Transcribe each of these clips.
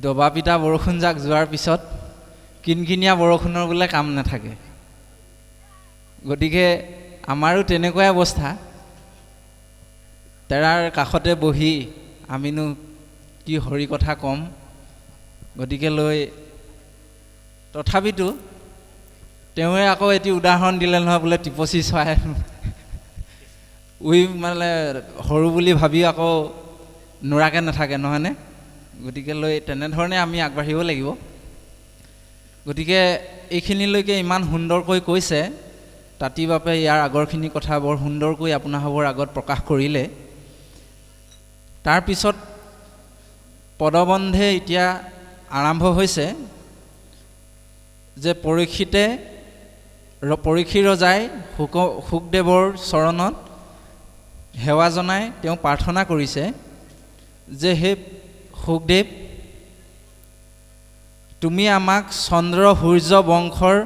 দবা পিটা বৰষুণ যাক যোৱাৰ পিছত কিনকিনীয়া বৰষুণৰ বোলে কাম নাথাকে। গতিকে আমাৰো তেনেকুৱাই অৱস্থা। তেৰাৰ কাষতে বহি আমিনো কি হৰি কথা ক'ম, গতিকে লৈ তথাপিতো তেওঁৱে আকৌ এটি উদাহৰণ দিলে নহয়, বোলে টিপচী চৰাই উই মানে সৰু বুলি ভাবি আকৌ নোৰাকে নাথাকে নহয়নে? গতিকে লৈ তেনেধৰণে আমি আগবাঢ়িব লাগিব। গতিকে এইখিনিলৈকে ইমান সুন্দৰকৈ কৈছে তাঁতী বাপে, ইয়াৰ আগৰখিনি কথা বৰ সুন্দৰকৈ আপোনাসৱৰ আগত প্ৰকাশ কৰিলে। তাৰপিছত পদবন্ধে এতিয়া আৰম্ভ হৈছে যে পৰীক্ষী ৰজাই শুকদেৱৰ চৰণত সেৱা জনাই তেওঁ প্ৰাৰ্থনা কৰিছে যে হে শুকদেৱ, তুমি আমাক চন্দ্ৰ সূৰ্য বংশৰ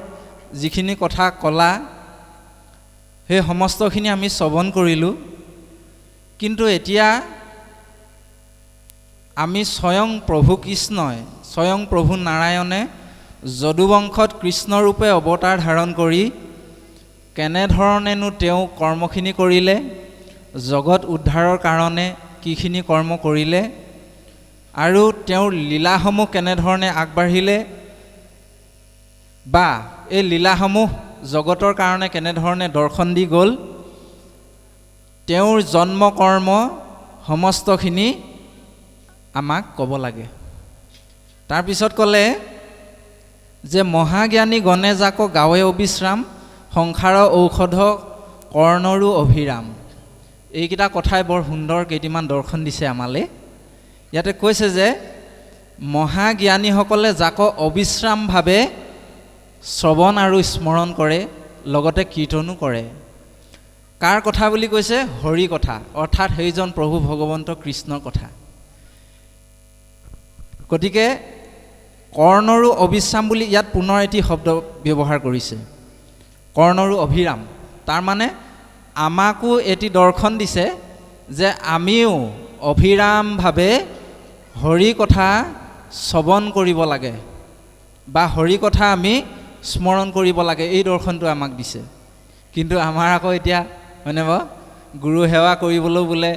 যিখিনি কথা ক'লা সেই সমস্তখিনি আমি শ্ৰৱণ কৰিলোঁ, কিন্তু এতিয়া আমি স্বয়ং প্ৰভু কৃষ্ণই, স্বয়ং প্ৰভু নাৰায়ণে যদুবংশত কৃষ্ণৰূপে অৱতাৰ ধাৰণ কৰি কেনেধৰণেনো তেওঁ কৰ্মখিনি কৰিলে, জগত উদ্ধাৰৰ কাৰণে কিখিনি কৰ্ম কৰিলে আৰু তেওঁৰ লীলাসমূহ কেনেধৰণে আগবাঢ়িলে বা এই লীলাসমূহ জগতৰ কাৰণে কেনেধৰণে দৰ্শন দি গ'ল, তেওঁৰ জন্ম কৰ্ম সমস্তখিনি আমাক ক'ব লাগে। তাৰপিছত ক'লে যে মহাজ্ঞানী গণে যাক গাৱে অবিশ্ৰাম, সংসাৰৰ ঔষধ কৰ্ণৰো অভিৰাম। এইকেইটা কথাই বৰ সুন্দৰ কেইটিমান দৰ্শন দিছে আমালৈ। ইয়াতে কৈছে যে মহাজ্ঞানীসকলে যাক অবিশ্ৰামভাৱে শ্ৰৱণ আৰু স্মৰণ কৰে, লগতে কীৰ্তনো কৰে। কাৰ কথা বুলি কৈছে? হৰি কথা, অৰ্থাৎ সেইজন প্ৰভু ভগৱন্ত কৃষ্ণৰ কথা। গতিকে কৰ্ণৰো অবিশ্ৰাম বুলি ইয়াত পুনৰ এটি শব্দ ব্যৱহাৰ কৰিছে, কৰ্ণৰো অভিৰাম। তাৰমানে আমাকো এটি দৰ্শন দিছে যে আমিও অভিৰামভাৱে হৰি কথা শ্ৰৱণ কৰিব লাগে বা হৰি কথা আমি স্মৰণ কৰিব লাগে, এই দৰ্শনটো আমাক দিছে। কিন্তু আমাৰ আকৌ এতিয়া হয়নে বাৰু, গুৰু সেৱা কৰিবলৈ বোলে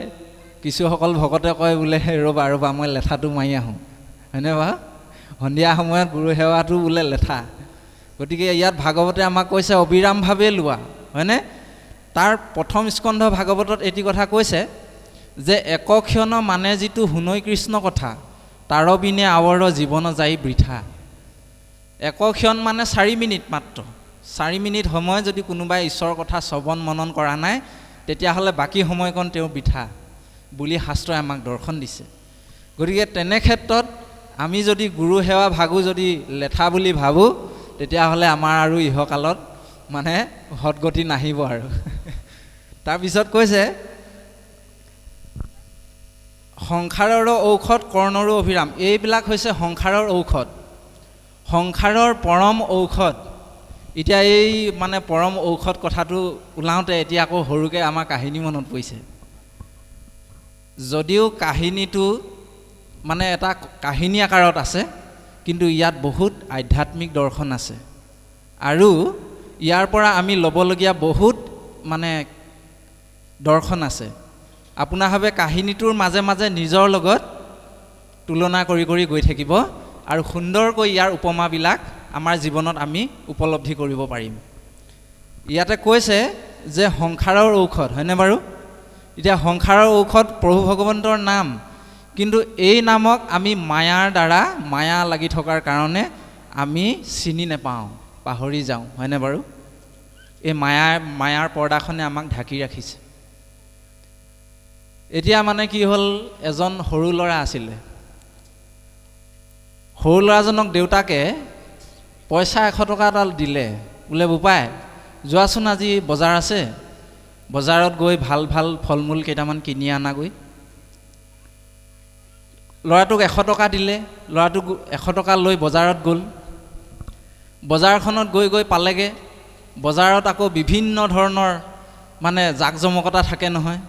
কিছুসকল ভকতে কয় বোলে ৰ'বা মই লেঠাটো মাৰি আহোঁ, হয়নে বাৰু? সন্ধিয়া সময়ত গুৰু সেৱাটো বোলে লেঠা। গতিকে ইয়াত ভাগৱতে আমাক কৈছে অবিৰামভাৱে লোৱা, হয়নে? তাৰ প্ৰথম স্কন্ধ ভাগৱতত এটি কথা কৈছে যে একক্ষণ মানে যিটো শুনৈ কৃষ্ণ কথা, তাৰ বিনে আৱৰ জীৱন যায় বৃথা। একক্ষণ মানে 4 মিনিট মাত্ৰ। 4 মিনিট সময় যদি কোনোবাই ঈশ্বৰৰ কথা শ্ৰৱণ মনন কৰা নাই, তেতিয়াহ'লে বাকী সময়কণ তেওঁ বৃথা বুলি শাস্ত্ৰই আমাক দৰ্শন দিছে। গতিকে তেনে ক্ষেত্ৰত আমি যদি গুৰু সেৱা ভাগো যদি লেঠা বুলি ভাবোঁ, তেতিয়াহ'লে আমাৰ আৰু ইহকালত মানে সদগতি নাহিব আৰু। তাৰপিছত কৈছে সংসাৰৰ ঔষধ কৰ্ণৰো অভিৰাম। এইবিলাক হৈছে সংসাৰৰ ঔষধ, সংসাৰৰ পৰম ঔষধ। এতিয়া এই মানে পৰম ঔষধ কথাটো ওলাওঁতে এতিয়া আকৌ সৰুকৈ আমাৰ কাহিনী মনত পৰিছে। যদিও কাহিনীটো মানে এটা কাহিনী আকাৰত আছে, কিন্তু ইয়াত বহুত আধ্যাত্মিক দৰ্শন আছে আৰু ইয়াৰ পৰা আমি ল'বলগীয়া বহুত মানে দৰ্শন আছে। আপোনাৰভাৱে কাহিনীটোৰ মাজে মাজে নিজৰ লগত তুলনা কৰি কৰি গৈ থাকিব আৰু সুন্দৰকৈ ইয়াৰ উপমাবিলাক আমাৰ জীৱনত আমি উপলব্ধি কৰিব পাৰিম। ইয়াতে কৈছে যে সংসাৰৰ ঔষধ, হয়নে বাৰু? এতিয়া সংসাৰৰ ঔষধ প্ৰভু ভগৱন্তৰ নাম, কিন্তু এই নামক আমি মায়াৰ দ্বাৰা, মায়া লাগি থকাৰ কাৰণে আমি চিনি নাপাওঁ, পাহৰি যাওঁ, হয়নে বাৰু? এই মায়াৰ পৰ্দাখনে আমাক ঢাকি ৰাখিছে। এতিয়া মানে কি হ'ল, এজন সৰু ল'ৰা আছিলে। সৰু ল'ৰাজনক দেউতাকে পইচা 100 টকা এটা দিলে, বোলে বোপাই যোৱাচোন আজি বজাৰ আছে, বজাৰত গৈ ভাল ভাল ফল মূল কেইটামান কিনি আনাগৈ। ল'ৰাটোক 100 টকা দিলে, ল'ৰাটোক 100 টকা লৈ বজাৰত গ'ল। বজাৰখনত গৈ পালেগৈ, বজাৰত আকৌ বিভিন্ন ধৰণৰ মানে জাক জমকতা থাকে নহয়,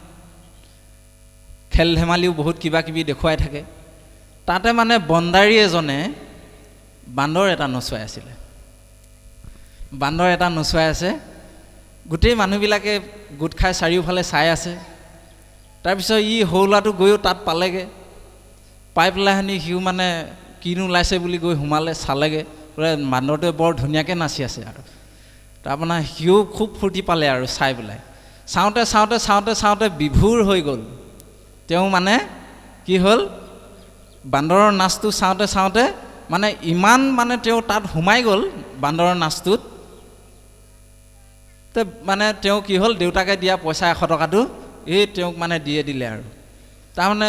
খেল ধেমালিও বহুত কিবা কিবি দেখুৱাই থাকে। তাতে মানে বন্দাৰী এজনে বান্দৰ এটা নচুৱাই আছিলে। বান্দৰ এটা নচুৱাই আছে, গোটেই মানুহবিলাকে গোট খাই চাৰিওফালে চাই আছে। তাৰপিছত ই সৰু ল'ৰাটো গৈও তাত পালেগৈ, পাই পেলাই সিও মানে কিনো ওলাইছে বুলি গৈ সোমালে, চালেগৈ, বোলে বান্দৰটোৱে বৰ ধুনীয়াকৈ নাচি আছে আৰু। তাৰমানে সিও খুব ফূৰ্তি পালে আৰু চাই পেলাই। চাওঁতে চাওঁতে চাওঁতে চাওঁতে বিভোৰ হৈ গ'ল। তেওঁ মানে কি হ'ল, বান্দৰৰ নাচটো চাওঁতে চাওঁতে মানে ইমান মানে তেওঁ তাত সোমাই গ'ল বান্দৰৰ নাচটোত। মানে তেওঁ কি হ'ল, দেউতাকে দিয়া পইচা 100 টকাটো তেওঁক মানে দিলে আৰু। তাৰমানে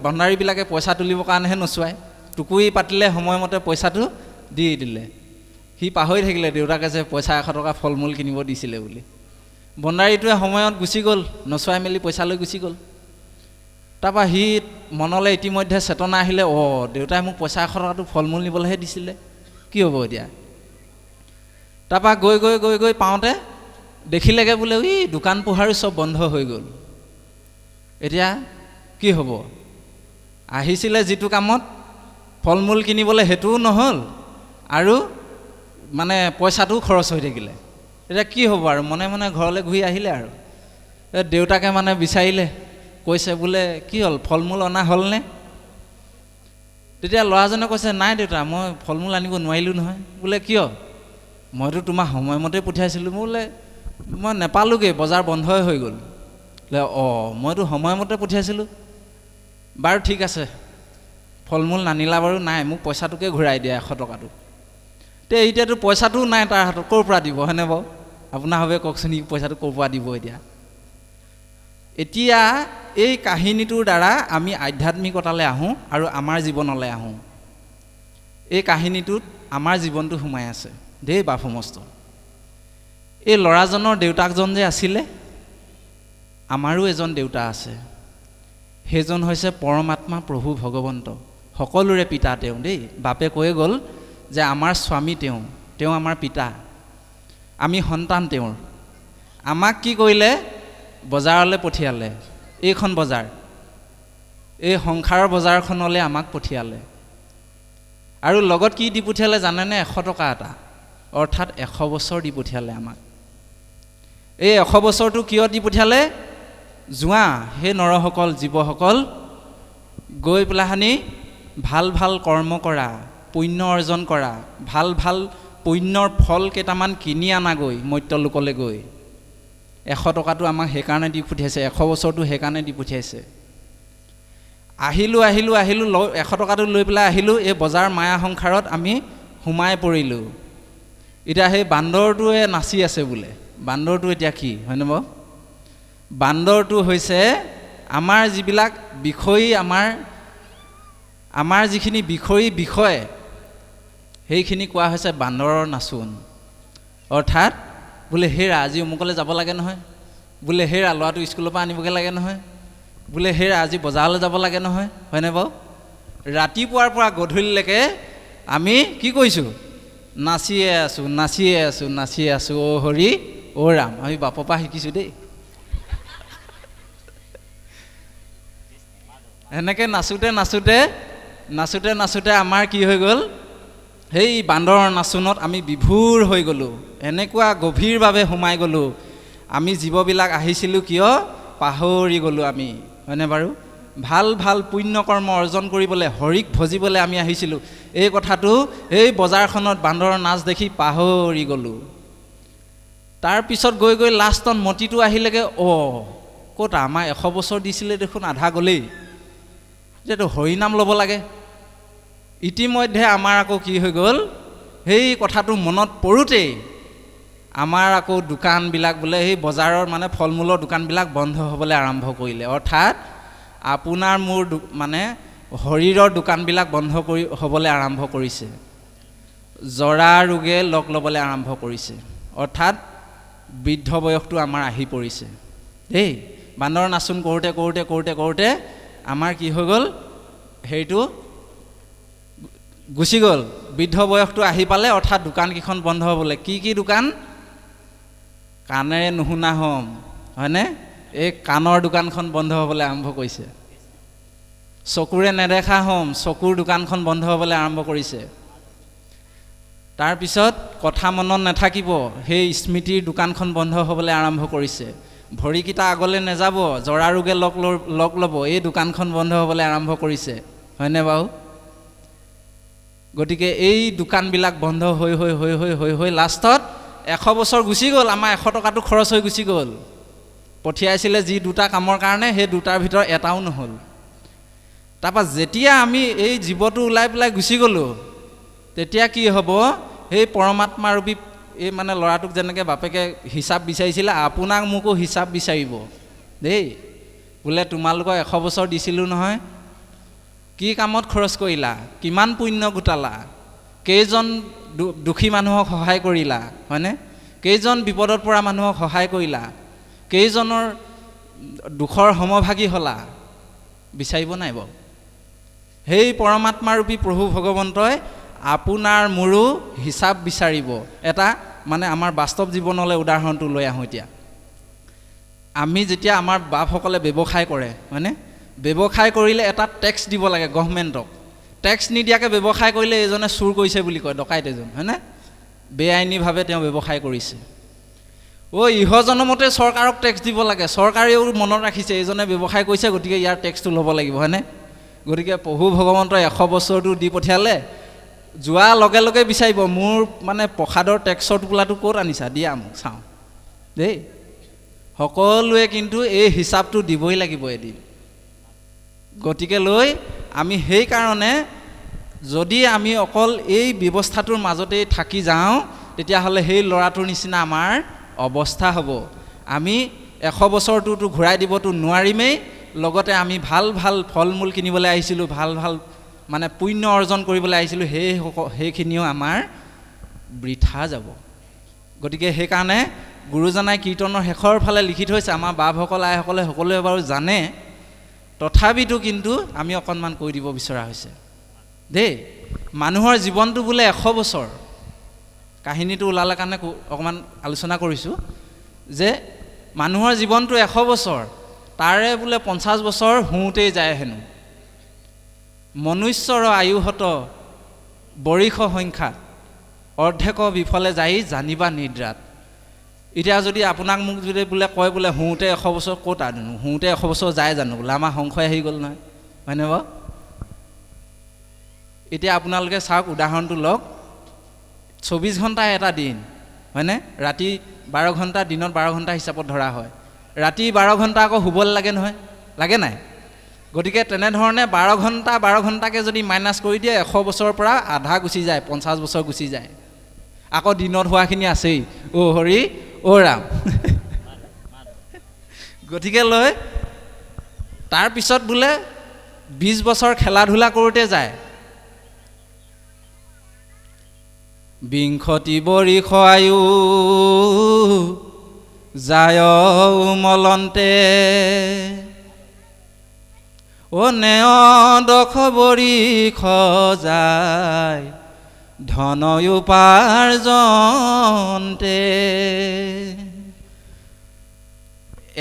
বন্দাৰীবিলাকে পইচা তুলিবৰ কাৰণেহে নচুৱায়, টুকুৰি পাতিলে সময়মতে পইচাটো দি দিলে। সি পাহৰি থাকিলে দেউতাকে যে পইচা 100 টকা ফল মূল কিনিব দিছিলে বুলি। বন্দাৰীটোৱে সময়ত গুচি গ'ল, নচুৱাই মেলি পইচা লৈ গুচি গ'ল। তাৰপৰা সি মনলৈ ইতিমধ্যে চেতনা আহিলে, দেউতাই মোক পইচা 100 টকাটো ফল মূল নিবলৈহে দিছিলে, কি হ'ব এতিয়া। তাৰপৰা গৈ গৈ গৈ গৈ পাওঁতে দেখিলেগৈ বোলে দোকান পোহাৰো চব বন্ধ হৈ গ'ল। এতিয়া কি হ'ব, আহিছিলে যিটো কামত ফল মূল কিনিবলৈ সেইটোও নহ'ল, আৰু মানে পইচাটোও খৰচ হৈ থাকিলে। এতিয়া কি হ'ব আৰু, মনে মনে ঘৰলৈ ঘূৰি আহিলে আৰু। দেউতাকে মানে বিচাৰিলে, কৈছে বোলে কি হ'ল, ফল মূল অনা হ'লনে? তেতিয়া ল'ৰাজনে কৈছে, নাই দেউতা, মই ফল মূল আনিব নোৱাৰিলোঁ নহয়। বোলে কিয়? মইতো তোমাক সময়মতে পঠিয়াইছিলোঁ। বোলে মই নেপালোগৈ, বজাৰ বন্ধই হৈ গ'ল। মইতো সময়মতে পঠিয়াইছিলোঁ। বাৰু ঠিক আছে, ফল মূল নানিলা বাৰু, নাই, মোক পইচাটোকে ঘূৰাই দিয়া 100 টকাটো। এতিয়াতো পইচাটোও নাই তাৰ হাতত, ক'ৰ পৰা দিব হয়নে বাৰু? আপোনাৰ ভাবে কওকচোন, পইচাটো ক'ৰ পৰা দিব এতিয়া? এতিয়া এই কাহিনীটোৰ দ্বাৰা আমি আধ্যাত্মিকতালৈ আহোঁ আৰু আমাৰ জীৱনলৈ আহোঁ। এই কাহিনীটোত আমাৰ জীৱনটো সোমাই আছে দেই বাপ সমস্ত। এই ল'ৰাজনৰ দেউতাকজন যে আছিলে, আমাৰো এজন দেউতা আছে। সেইজন হৈছে পৰমাত্মা প্ৰভু ভগৱন্ত, সকলোৰে পিতা তেওঁ দেই। বাপে কৈয়ে গ'ল যে আমাৰ স্বামী তেওঁ আমাৰ পিতা, আমি সন্তান তেওঁৰ। আমাক কি কৰিলে, বজাৰলৈ পঠিয়ালে, এইখন বজাৰ, এই সংসাৰৰ বজাৰখনলৈ আমাক পঠিয়ালে। আৰু লগত কি দি পঠিয়ালে জানেনে? 100 টকা এটা, অৰ্থাৎ 100 বছৰ দি পঠিয়ালে আমাক। এই 100 বছৰটো কিয় দি পঠিয়ালে? যোৱা হে নৰসকল, জীৱসকল, গৈ পেলাই ভাল ভাল কৰ্ম কৰা, পুণ্য অৰ্জন কৰা, ভাল ভাল পুণ্যৰ ফল কেইটামান কিনি আনাগৈ মৰ্ত্যলোকলৈ গৈ। 100 টকাটো আমাক সেইকাৰণে দি পঠিয়াইছে, 100 বছৰটো সেইকাৰণে দি পঠিয়াইছে। আহিলোঁ 100 টকাটো লৈ পেলাই আহিলোঁ, এই বজাৰ মায়া সংসাৰত আমি সোমাই পৰিলোঁ। এতিয়া সেই বান্দৰটোৱে নাচি আছে বোলে। বান্দৰটো এতিয়া কি হয়নে বাৰু? বান্দৰটো হৈছে আমাৰ যিবিলাক বিষয়ী, আমাৰ যিখিনি বিষয়, সেইখিনি কোৱা হৈছে বান্দৰৰ নাচোন। অৰ্থাৎ বোলে হেৰা আজি অমুকলৈ যাব লাগে নহয়, বোলে হেৰা ল'ৰাটো স্কুলৰ পৰা আনিবগৈ লাগে নহয়, বোলে হেৰা আজি বজাৰলৈ যাব লাগে নহয়, হয়নে বাৰু? ৰাতিপুৱাৰ পৰা গধূলিলৈকে আমি কি কৰিছোঁ? নাচিয়ে আছোঁ, অ' হৰি অ' ৰাম। আমি বাপৰ পৰা শিকিছোঁ দেই। এনেকৈ নাচোঁতে আমাৰ কি হৈ গ'ল, সেই বান্দৰৰ নাচোনত আমি বিভোৰ হৈ গ'লোঁ, এনেকুৱা গভীৰভাৱে সোমাই গ'লোঁ। আমি জীৱবিলাক আহিছিলোঁ কিয়? পাহৰি গ'লোঁ আমি, হয়নে বাৰু? ভাল ভাল পুণ্য কৰ্ম অৰ্জন কৰিবলৈ, হৰিক ভজিবলৈ আমি আহিছিলোঁ। এই কথাটো এই বজাৰখনত বান্দৰৰ নাচ দেখি পাহৰি গ'লোঁ। তাৰপিছত গৈ গৈ লাষ্টত মতিটো আহিলেগৈ, ক'ত আমাৰ 100 বছৰ দিছিলে দেখোন, আধা গ'লেই, এতিয়াতো হৰিনাম ল'ব লাগে। ইতিমধ্যে আমাৰ আকৌ কি হৈ গ'ল, সেই কথাটো মনত পৰোঁতেই আমাৰ আকৌ দোকানবিলাক বোলে, সেই বজাৰৰ মানে ফল মূলৰ দোকানবিলাক বন্ধ হ'বলৈ আৰম্ভ কৰিলে। অৰ্থাৎ আপোনাৰ মোৰ মানে শৰীৰৰ দোকানবিলাক বন্ধ হ'বলৈ আৰম্ভ কৰিছে, জৰা ৰোগে লগ ল'বলৈ আৰম্ভ কৰিছে। অৰ্থাৎ বৃদ্ধ বয়সটো আমাৰ আহি পৰিছে দেই। বান্দৰ নাচোন কৰোঁতে আমাৰ কি হৈ গ'ল, হেৰিটো গুচি গ'ল, বৃদ্ধ বয়সটো আহি পালে। অৰ্থাৎ দোকানকেইখন বন্ধ হ'বলৈ। কি দোকান? কাণেৰে নুশুনা হ'ম, হয়নে? এই কাণৰ দোকানখন বন্ধ হ'বলৈ আৰম্ভ কৰিছে। চকুৰে নেদেখা হ'ম, চকুৰ দোকানখন বন্ধ হ'বলৈ আৰম্ভ কৰিছে। তাৰপিছত কথা মনত নাথাকিব, সেই স্মৃতিৰ দোকানখন বন্ধ হ'বলৈ আৰম্ভ কৰিছে। ভৰিকেইটা আগলৈ নাযাব, জৰা ৰোগে লগ ল'ব, এই দোকানখন বন্ধ হ'বলৈ আৰম্ভ কৰিছে, হয়নে বাৰু? গতিকে এই দোকানবিলাক বন্ধ হৈ হৈ হৈ হৈ হৈ হৈ লাষ্টত 100 বছৰ গুচি গ'ল, আমাৰ 100 টকাটো খৰচ হৈ গুচি গ'ল। পঠিয়াইছিলে যি দুটা কামৰ কাৰণে, সেই দুটাৰ ভিতৰত এটাও নহ'ল। তাৰপৰা যেতিয়া আমি এই জীৱটো ওলাই পেলাই গুচি গ'লোঁ, তেতিয়া কি হ'ব? সেই পৰমাত্মাৰূপী এই মানে ল'ৰাটোক যেনেকৈ বাপেকে হিচাপ বিচাৰিছিলে, আপোনাক মোকো হিচাপ বিচাৰিব দেই। বোলে তোমালোকক 100 বছৰ দিছিলোঁ নহয়, কি কামত খৰচ কৰিলা, কিমান পুণ্য গোটালা, কেইজন দুখী মানুহক সহায় কৰিলা, হয়নে? কেইজন বিপদত পৰা মানুহক সহায় কৰিলা, কেইজনৰ দুখৰ সমভাগী হ'লা, বিচাৰিব নাই বাৰু? সেই পৰমাত্মাৰূপী প্ৰভু ভগৱন্তই আপোনাৰ মোৰো হিচাপ বিচাৰিব। এটা মানে আমাৰ বাস্তৱ জীৱনলৈ উদাহৰণটো লৈ আহোঁ এতিয়া। আমি যেতিয়া আমাৰ বাপসকলে ব্যৱসায় কৰে, হয়নে? ব্যৱসায় কৰিলে এটা টেক্স দিব লাগে গভৰ্ণমেণ্টক। টেক্স নিদিয়াকৈ ব্যৱসায় কৰিলে এইজনে চুৰ কৰিছে বুলি কয়, ডকাইত এজন, হয়নে? বেআইনীভাৱে তেওঁ ব্যৱসায় কৰিছে। ইহজনমতে চৰকাৰক টেক্স দিব লাগে, চৰকাৰেও মনত ৰাখিছে এইজনে ব্যৱসায় কৰিছে, গতিকে ইয়াৰ টেক্সটো ল'ব লাগিব, হয়নে? গতিকে প্ৰভু ভগৱন্তই 100 বছৰটো দি পঠিয়ালে, যোৱাৰ লগে লগে বিচাৰিব, মোৰ মানে প্ৰসাদৰ টেক্সৰ টোপোলাটো ক'ত আনিছা, দিয়া মোক চাওঁ দেই। সকলোৱে কিন্তু এই হিচাপটো দিবই লাগিব এদিন। গতিকে লৈ আমি সেইকাৰণে যদি আমি অকল এই ব্যৱস্থাটোৰ মাজতেই থাকি যাওঁ, তেতিয়াহ'লে সেই ল'ৰাটোৰ নিচিনা আমাৰ অৱস্থা হ'ব। আমি 100 বছৰটোতো ঘূৰাই দিবতো নোৱাৰিমেই, লগতে আমি ভাল ভাল ফল মূল কিনিবলৈ আহিছিলোঁ, ভাল ভাল মানে পুণ্য অৰ্জন কৰিবলৈ আহিছিলোঁ, সেইখিনিও আমাৰ বৃথা যাব। গতিকে সেইকাৰণে গুৰুজনাই কীৰ্তনৰ শেষৰ ফালে লিখি থৈছে, আমাৰ বাপসকল আইসকলে সকলোৱে বাৰু জানে, তথাপিতো কিন্তু আমি অকণমান কৈ দিব বিচৰা হৈছে দেই। মানুহৰ জীৱনটো বোলে 100 বছৰ। কাহিনীটো ওলালে কাৰণে অকণমান আলোচনা কৰিছোঁ যে মানুহৰ জীৱনটো 100 বছৰ, তাৰে বোলে 50 বছৰ শুওঁতেই যায় হেনো। মনুষ্যৰ আয়ুহত বৰিষ সংখ্যাত অৰ্ধেক বিফলে যাই জানিবা নিদ্ৰাত। এতিয়া যদি আপোনাক মোক যদি বোলে কয় বোলে শুওঁতে 100 বছৰ ক'ত আনো, শুওঁতে 100 বছৰ যায় জানো, বোলে আমাৰ সংশয় আহি গ'ল নহয়, হয়নে বাৰু? এতিয়া আপোনালোকে চাওক, উদাহৰণটো লওক, 24 ঘণ্টা এটা দিন, হয়নে? ৰাতি 12 ঘণ্টা, দিনত 12 ঘণ্টা হিচাপত ধৰা হয়। ৰাতি 12 ঘণ্টা আকৌ শুবলৈ লাগে নহয়, লাগে নাই? গতিকে তেনেধৰণে 12 ঘণ্টাকৈ যদি মাইনাছ কৰি দিয়ে, 100 বছৰৰ পৰা আধা গুচি যায়, 50 বছৰ গুচি যায়। আকৌ দিনত হোৱাখিনি আছেই, হৰি ৰাম। গতিকে লৈ তাৰপিছত বোলে 20 বছৰ খেলা ধূলা কৰোঁতে যায়। বিংশতি বৰিষ আয়ু যায় উমলন্তে, নেয় দশ বৰিষ যায় ধন উপাৰ্জনতে।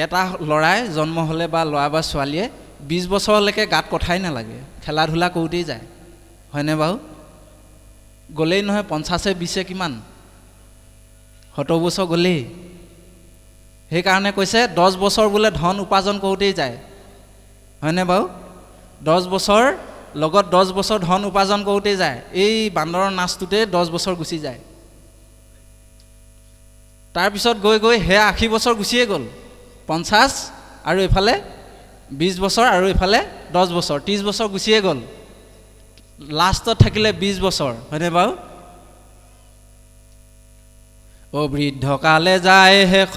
এটা ল'ৰাই জন্ম হ'লে বা ল'ৰা বা ছোৱালীয়ে 20 বছৰলৈকে গাত কথাই নালাগে, খেলা ধূলা কৰোঁতেই যায়, হয়নে বাৰু? গ'লেই নহয়, 50 20 কিমান 70 বছৰ গ'লেই। সেইকাৰণে কৈছে 10 বছৰ বোলে ধন উপাৰ্জন কৰোঁতেই যায়, হয়নে বাৰু? 10 বছৰ লগত 10 বছৰ ধন উপাৰ্জন কৰোঁতেই যায়। এই বান্দৰৰ নাচটোতে 10 বছৰ গুচি যায়। তাৰপিছত গৈ গৈ সেয়া 80 বছৰ গুচিয়ে গ'ল, 50 আৰু এইফালে 20 বছৰ আৰু এইফালে 10 বছৰ, 30 বছৰ গুচিয়ে গ'ল। লাষ্টত থাকিলে 20 বছৰ, হয়নে বাৰু? বৃদ্ধকালে যায় শেষ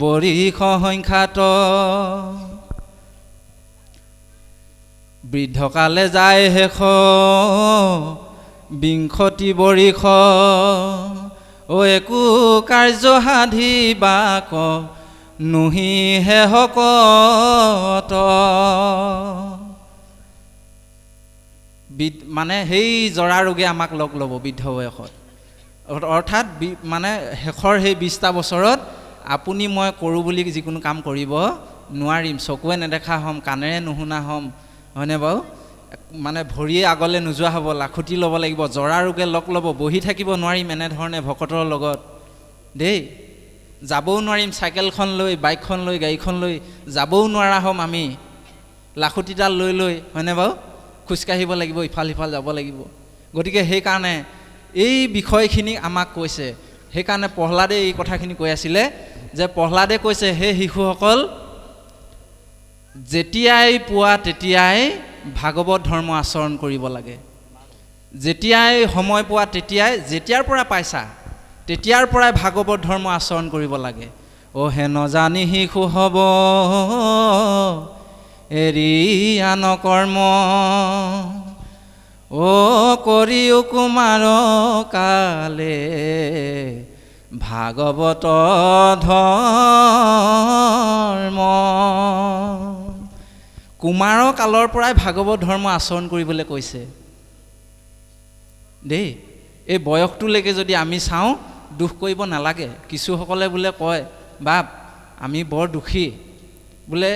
বৰিষ সংখ্যাত, বৃদ্ধকালে যায় শেষ বিংশতি বৰিষ, একো কাৰ্য সাধিবাক নুহি শেষকত। মানে সেই জৰা ৰোগে আমাক লগ ল'ব বৃদ্ধ বয়সত। অৰ্থাৎ মানে শেষৰ সেই 20টা বছৰত আপুনি মই কৰোঁ বুলি যিকোনো কাম কৰিব নোৱাৰিম, চকুৱে নেদেখা হ'ম, কাণেৰে নুশুনা হ'ম, হয়নে বাৰু? মানে ভৰিয়ে আগলৈ নোযোৱা হ'ব, লাখুটি ল'ব লাগিব, জৰা ৰোগে লগ ল'ব, বহি থাকিব নোৱাৰিম এনেধৰণে ভকতৰ লগত দেই। যাবও নোৱাৰিম চাইকেলখন লৈ, বাইকখন লৈ, গাড়ীখন লৈ যাবও নোৱাৰা হ'ম আমি, লাখুটিডাল লৈ লৈ, হয়নে বাৰু? খোজকাঢ়িব লাগিব, ইফাল সিফাল যাব লাগিব। গতিকে সেইকাৰণে এই বিষয়খিনি আমাক কৈছে। সেইকাৰণে প্ৰহ্লাদে এই কথাখিনি কৈ আছিলে যে প্ৰহ্লাদে কৈছে, হে শিশুসকল, যেতিয়াই পোৱা তেতিয়াই ভাগৱত ধৰ্ম আচৰণ কৰিব লাগে। যেতিয়াই সময় পোৱা তেতিয়াই, যেতিয়াৰ পৰা পাইছা তেতিয়াৰ পৰাই ভাগৱত ধৰ্ম আচৰণ কৰিব লাগে। অ' হে নজানি শিশু হ'ব এৰি আন কৰ্ম, অ' কৰিও কুমাৰ কালে ভাগৱত ধৰ্ম। কুমাৰৰ কালৰ পৰাই ভাগৱত ধৰ্ম আচৰণ কৰিবলৈ কৈছে দেই। এই বয়সটোলৈকে যদি আমি চাওঁ, দুখ কৰিব নালাগে। কিছুসকলে বোলে কয়, বাপ আমি বৰ দুখী, বোলে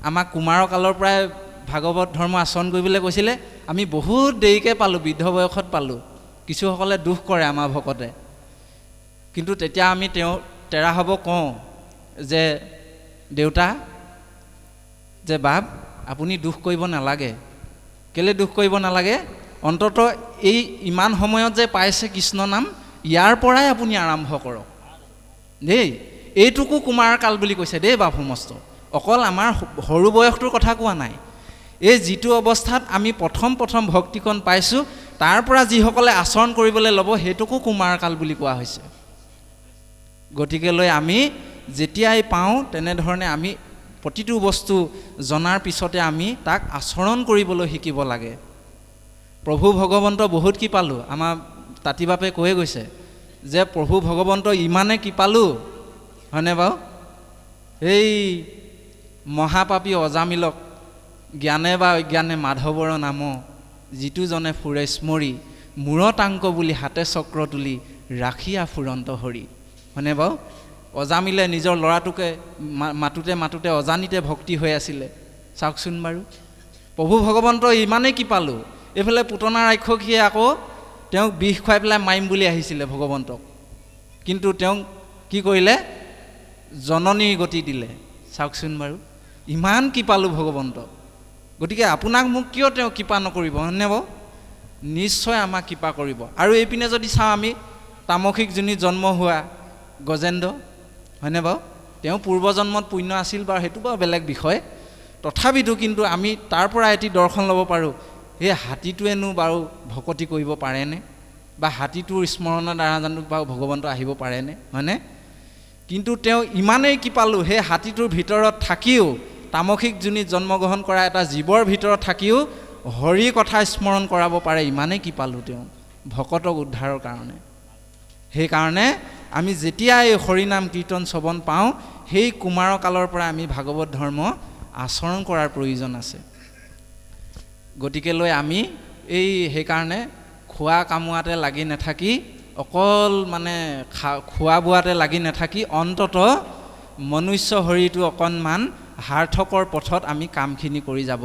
আমাক কুমাৰৰ কালৰ পৰাই ভাগৱত ধৰ্ম আচৰণ কৰিবলৈ কৈছিলে, আমি বহুত দেৰিকৈ পালোঁ, বৃদ্ধ বয়সত পালোঁ। কিছুসকলে দুখ কৰে আমাৰ ভকতে, কিন্তু তেতিয়া আমি তেৰা হ'ব কওঁ যে দেউতা, যে বাপ আপুনি দুখ কৰিব নালাগে। কেলৈ দুখ কৰিব নালাগে? অন্ততঃ এই ইমান সময়ত যে পাইছে কৃষ্ণ নাম, ইয়াৰ পৰাই আপুনি আৰম্ভ কৰক দেই। এইটোকো কুমাৰ কাল বুলি কৈছে দেই বাপ সমস্ত। অকল আমাৰ সৰু বয়সটোৰ কথা কোৱা নাই। এই যিটো অৱস্থাত আমি প্ৰথম ভক্তিকণ পাইছোঁ, তাৰ পৰা যিসকলে আচৰণ কৰিবলৈ ল'ব, সেইটোকো কুমাৰ কাল বুলি কোৱা হৈছে। গতিকে লৈ আমি যেতিয়াই পাওঁ তেনেধৰণে আমি প্ৰতিটো বস্তু জনাৰ পিছতে আমি তাক আচৰণ কৰিবলৈ শিকিব লাগে। প্ৰভু ভগৱন্ত বহুত কি পালোঁ, আমাৰ তাঁতিবাপে কৈয়ে গৈছে যে প্ৰভু ভগৱন্ত ইমানে কি পালোঁ, হয়নে বাৰু? এই মহাপাপী অজামিলক জ্ঞানে বা অজ্ঞানে মাধৱৰ নাম, যিটো জনে ফুৰে স্মৰি, মূৰতাংক বুলি হাতে চক্ৰ তুলি ৰাখিয়া ফুৰন্ত হৰি। হয়নে বাৰু? অজামিলে নিজৰ ল'ৰাটোকে মাতোতে অজানিতে ভক্তি হৈ আছিলে। চাওকচোন বাৰু, প্ৰভু ভগৱন্ত ইমানেই কি পালোঁ। এইফালে পুতনা ৰাক্ষসীয়ে আকৌ তেওঁক বিষ খুৱাই পেলাই মাৰিম বুলি আহিছিলে ভগৱন্তক, কিন্তু তেওঁক কি কৰিলে? জননীৰ গতি দিলে। চাওকচোন বাৰু, ইমান কি পালোঁ ভগৱন্ত। গতিকে আপোনাক মোক কিয় তেওঁ কৃপা নকৰিব, হয়নে বাৰু? নিশ্চয় আমাক কৃপা কৰিব। আৰু এইপিনে যদি চাওঁ আমি, তামসিক যোনি জন্ম হোৱা গজেন্দ্ৰ, হয়নে বাৰু? তেওঁ পূৰ্বজন্মত পুণ্য আছিল বাৰু, সেইটো বাৰু বেলেগ বিষয়। তথাপিতো কিন্তু আমি তাৰ পৰা এটি দৰ্শন ল'ব পাৰোঁ, সেই হাতীটোৱেনো বাৰু ভকতি কৰিব পাৰেনে? বা হাতীটোৰ স্মৰণৰ দ্বাৰা জানো বাৰু ভগৱন্ত আহিব পাৰেনে? হয়নে? কিন্তু তেওঁ ইমানেই কি পালোঁ, সেই হাতীটোৰ ভিতৰত থাকিও, তামসিক যোনিত জন্মগ্ৰহণ কৰা এটা জীৱৰ ভিতৰত থাকিও হৰি কথা স্মৰণ কৰাব পাৰে, ইমানেই কি পালোঁ তেওঁ ভকতক উদ্ধাৰৰ কাৰণে। সেইকাৰণে আমি যেতিয়া এই হৰিনাম কীৰ্তন শ্ৰৱণ পাওঁ, সেই কুমাৰৰ কালৰ পৰা আমি ভাগৱত ধৰ্ম আচৰণ কৰাৰ প্ৰয়োজন আছে। গতিকে লৈ আমি সেইকাৰণে খোৱা কামোৱাতে লাগি নাথাকি, অকল মানে খোৱা বোৱাতে লাগি নাথাকি, অন্ততঃ মনুষ্য শৰীৰটো অকণমান সাৰ্থকৰ পথত আমি কামখিনি কৰি যাব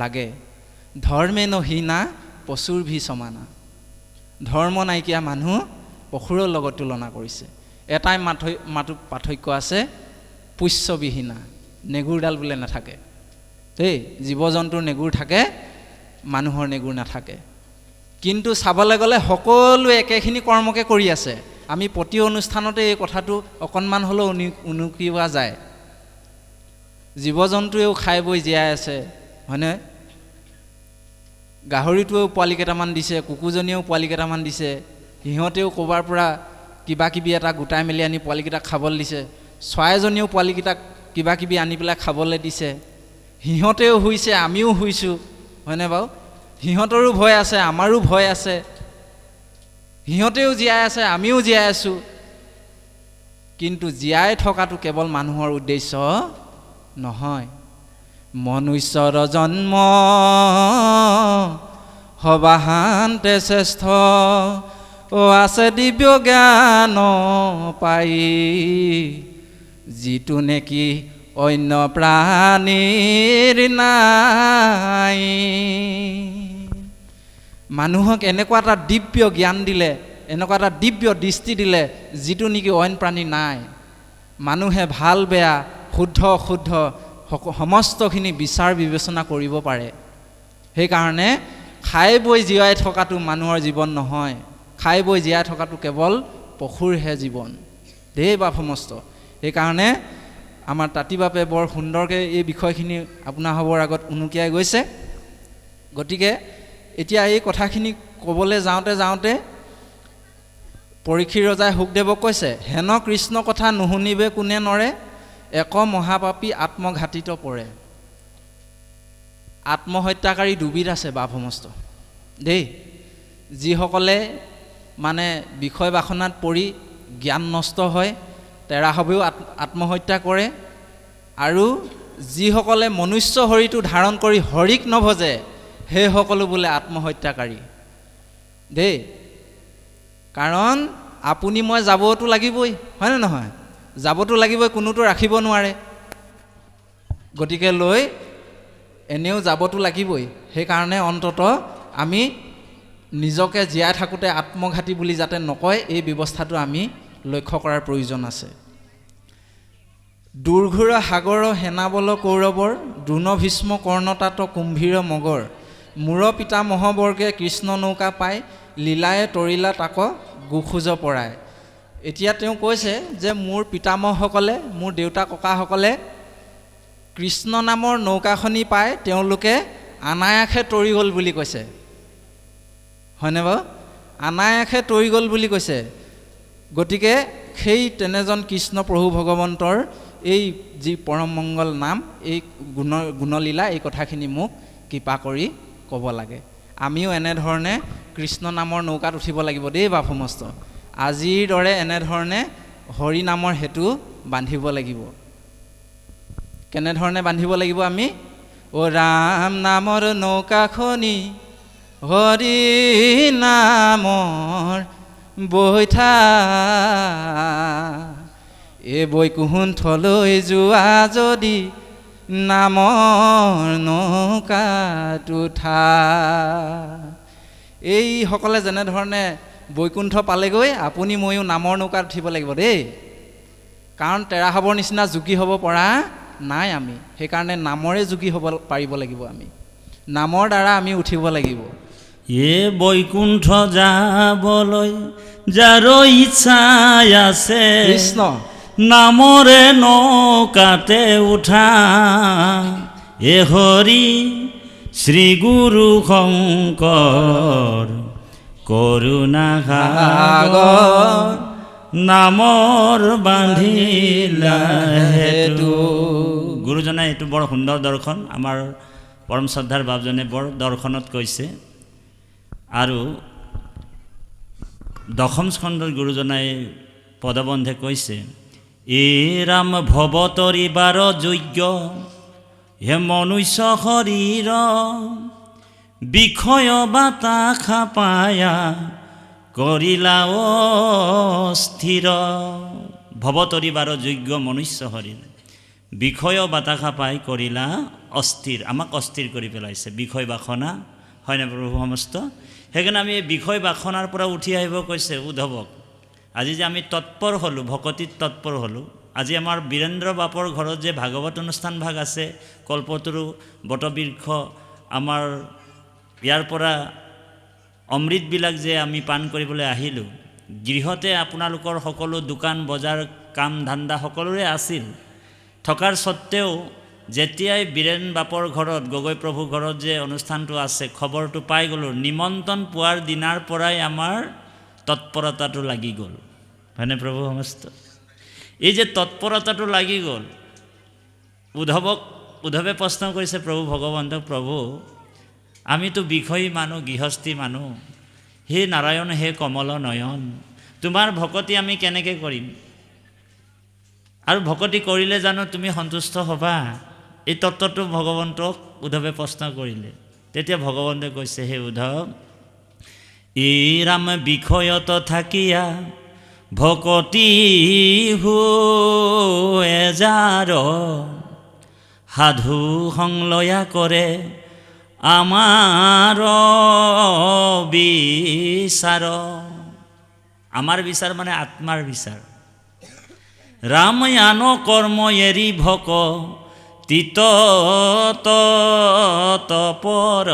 লাগে। ধৰ্মেন হীনা পশুৰ ভি সমানা। ধৰ্ম নাইকিয়া মানুহ পশুৰৰ লগত তুলনা কৰিছে। এটাই মাতো পাৰ্থক্য আছে, পুষ্যবিহীনা, নেগুৰডাল বোলে নাথাকে দেই। জীৱ জন্তুৰ নেগুৰ থাকে, মানুহৰ নেগুৰ নাথাকে। কিন্তু চাবলৈ গ'লে সকলোৱে একেখিনি কৰ্মকে কৰি আছে। আমি প্ৰতি অনুষ্ঠানতে এই কথাটো অকণমান হ'লেও উনুকিওৱা যায়। জীৱ জন্তুৱেও খাই বৈ জীয়াই আছে, হয়নে? গাহৰিটোৱেও পোৱালি কেইটামান দিছে, কুকুৰজনীয়েও পোৱালি কেইটামান দিছে, সিহঁতেও ক'ৰবাৰ পৰা কিবা কিবি এটা গোটাই মেলি আনি পোৱালিকেইটাক খাবলৈ দিছে। চৰাইজনীয়েও পোৱালিকেইটাক কিবা কিবি আনি পেলাই খাবলৈ দিছে। সিহঁতেও শুইছে, আমিও শুইছোঁ, হয়নে বাৰু? সিহঁতৰো ভয় আছে, আমাৰো ভয় আছে। সিহঁতেও জীয়াই আছে, আমিও জীয়াই আছোঁ। কিন্তু জীয়াই থকাটো কেৱল মানুহৰ উদ্দেশ্য নহয়। মনুষ্যৰ জন্ম সবাহান্তে শ্ৰেষ্ঠ, আছে দিব্য জ্ঞান পাই, যিটো নেকি অন্য প্ৰাণীৰ নাই। মানুহক এনেকুৱা এটা দিব্য জ্ঞান দিলে, এনেকুৱা এটা দিব্য দৃষ্টি দিলে যিটো নেকি অইন প্ৰাণী নাই। মানুহে ভাল বেয়া শুদ্ধ অশুদ্ধ সমস্তখিনি বিচাৰ বিবেচনা কৰিব পাৰে। সেইকাৰণে খাই বৈ জীয়াই থকাটো মানুহৰ জীৱন নহয়, খাই বৈ জীয়াই থকাটো কেৱল পশুৰহে জীৱন দেই বাপ সমস্ত। সেইকাৰণে আমাৰ তাঁতী বাপে বৰ সুন্দৰকৈ এই বিষয়খিনি আপোনাৰ সবৰ আগত উনুকিয়াই গৈছে। গতিকে এতিয়া এই কথাখিনি ক'বলৈ যাওঁতে পৰীক্ষিত ৰজাই শুকদেৱক কৈছে, হেন কৃষ্ণ কথা নুশুনিবে কোনে নৰে, এক মহাপাপী আত্মঘাতিত পৰে। আত্মহত্যাকাৰী দুবিধ আছে বাপ সমস্ত দেই। যিসকলে মানে বিষয় বাসনাত পৰি জ্ঞান নষ্ট হয় তেৰাসৱেও আত্মহত্যা কৰে, আৰু যিসকলে মনুষ্য শৰীৰটো ধাৰণ কৰি হৰিক নভজে সেইসকলো বোলে আত্মহত্যাকাৰী দেই। কাৰণ আপুনি মই যাবতো লাগিবই, হয়নে নহয়? যাবতো লাগিবই, কোনোতো ৰাখিব নোৱাৰে। গতিকে লৈ এনেও যাবতো লাগিবই। সেইকাৰণে অন্তত আমি নিজকে জীয়াই থাকোঁতে আত্মঘাতী বুলি যাতে নকয় এই ব্যৱস্থাটো আমি লক্ষ্য কৰাৰ প্ৰয়োজন আছে। দুৰ্ঘোৰ সাগৰ সেনাবল কৌৰৱৰ, দ্ৰোণ ভীষ্ম কৰ্ণতাত কুম্ভীৰ মগৰ, মূৰ পিতামহবৰ্গে কৃষ্ণ নৌকা পাই, লীলায়ে তৰিলা তাক গোখোজ পৰাই। এতিয়া তেওঁ কৈছে যে মোৰ পিতামহসকলে, মোৰ দেউতা ককাসকলে কৃষ্ণ নামৰ নৌকাখনি পাই তেওঁলোকে অনায়াসে তৰি গ'ল বুলি কৈছে, হয়নে বাৰু? অনায়াসে তৰি গ'ল বুলি কৈছে। গতিকে সেই তেনেজন কৃষ্ণ প্ৰভু ভগৱন্তৰ এই যি পৰম মংগল নাম, এই গুণলীলা, এই কথাখিনি মোক কৃপা কৰি ক'ব লাগে। আমিও এনেধৰণে কৃষ্ণ নামৰ নৌকাত উঠিব লাগিব দেই বাপ সমস্ত। আজিৰ দৰে এনেধৰণে হৰি নামৰ হেতু বান্ধিব লাগিব। কেনেধৰণে বান্ধিব লাগিব আমি? অ ৰাম নামৰ নৌকাখনি হৰি নামৰ বৈঠা, এ বৈকুণ্ঠলৈ যোৱা যদি নামৰ নৌকাত উঠা। এইসকলে যেনেধৰণে বৈকুণ্ঠ পালেগৈ, আপুনি ময়ো নামৰ নৌকাত উঠিব লাগিব দেই। কাৰণ তেৰাসৱৰ নিচিনা যোগী হ'ব পৰা নাই আমি। সেইকাৰণে নামৰে যোগী হ'ব পাৰিব লাগিব আমি, নামৰ দ্বাৰা আমি উঠিব লাগিব। এ বৈকুণ্ঠ যাবলৈ যাৰ ইচ্ছা আছে, কৃষ্ণ নামৰে নৌকাতে উঠা, এ হৰি শ্ৰী গুৰু শংকৰ কৰুণা সাগৰ, নামৰ বান্ধিলা হেতু। গুৰুজনাই এইটো বৰ সুন্দৰ দৰ্শন আমাৰ পৰম শ্ৰদ্ধাৰ বাপজনে বৰ দৰ্শনত কৈছে। আৰু দশম স্কন্ধৰ গুৰুজনাই পদবন্ধে কৈছে, এ ৰাম ভৱতৰিবাৰ যোগ্য, হে মনুষ্য শৰীৰ, বিষয় বাতাসা পায়া কৰিলা অস্থিৰ। ভৱতৰিবাৰ যোগ্য মনুষ্য শৰীৰ, বিষয় বাতাসা পাই কৰিলা অস্থিৰ। আমাক অস্থিৰ কৰি পেলাইছে বিষয় বাসনা, হয়নে প্ৰভু সমস্ত? সেইকাৰণে আমি এই বিষয় বাসনাৰ পৰা উঠি আহিব কৈছে উদ্ধৱক। আজি যে আমি তৎপৰ হ'লোঁ, ভকতিত তৎপৰ হ'লোঁ। আজি আমাৰ বীৰেন্দ্ৰ বাপৰ ঘৰত যে ভাগৱত অনুষ্ঠান ভাগ আছে, কল্পতৰু বটবৃক্ষ, আমাৰ ইয়াৰ পৰা অমৃতবিলাক যে আমি পাণ কৰিবলৈ আহিলোঁ, গৃহতে আপোনালোকৰ সকলো দোকান বজাৰ কাম ধান্দা সকলোৰে আছিল। থকাৰ স্বত্তেও যেতিয়াই বীৰেন বাপৰ ঘৰত, গগৈ প্ৰভুৰ ঘৰত যে অনুষ্ঠানটো আছে খবৰটো পাই গ'লোঁ, নিমন্ত্ৰণ পোৱাৰ দিনাৰ পৰাই আমাৰ তৎপৰতাটো লাগি গ'ল, হয়নে প্ৰভু সমস্ত? এই যে তৎপৰতাটো লাগি গ'ল, উদ্ধৱে প্ৰশ্ন কৰিছে প্ৰভু ভগৱন্তক, প্ৰভু আমিতো বিষয়ী মানুহ, গৃহস্থী মানুহ, হে নাৰায়ণ হে কমল নয়ন, তোমাৰ ভকতি আমি কেনেকৈ কৰিম? আৰু ভকতি কৰিলে জানো তুমি সন্তুষ্ট হ'বা? এই তত্ত্বটো ভগৱন্তক উদ্ধৱে প্ৰশ্ন কৰিলে। তেতিয়া ভগৱন্তই কৈছে, হে উদ্ধৱ, এই ৰাম বিষয়ত থাকিয়া ভকতি হো এজাৰ, সাধু সংলয়া কৰে আমাৰ বিচাৰ। আমাৰ বিচাৰ মানে আত্মাৰ বিচাৰ। ৰামায়ণ কৰ্ম এৰি ভক তিত তপৰ,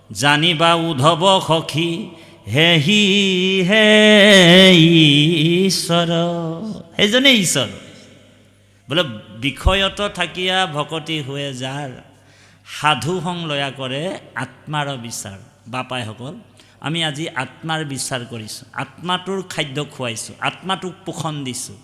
জানিবা উদ্ধৱ সখী হেহি হে ঈশ্বৰ। সেইজনে ঈশ্বৰ। বোলে বিষয়ত থাকিয়া ভকতি হৈ যাৰ, সাধু সংলয়া কৰে আত্মাৰ বিচাৰ। বাপাইসকল, আমি আজি আত্মাৰ বিচাৰ কৰিছোঁ, আত্মাটোৰ খাদ্য খুৱাইছোঁ, আত্মাটোক পোষণ দিছোঁ।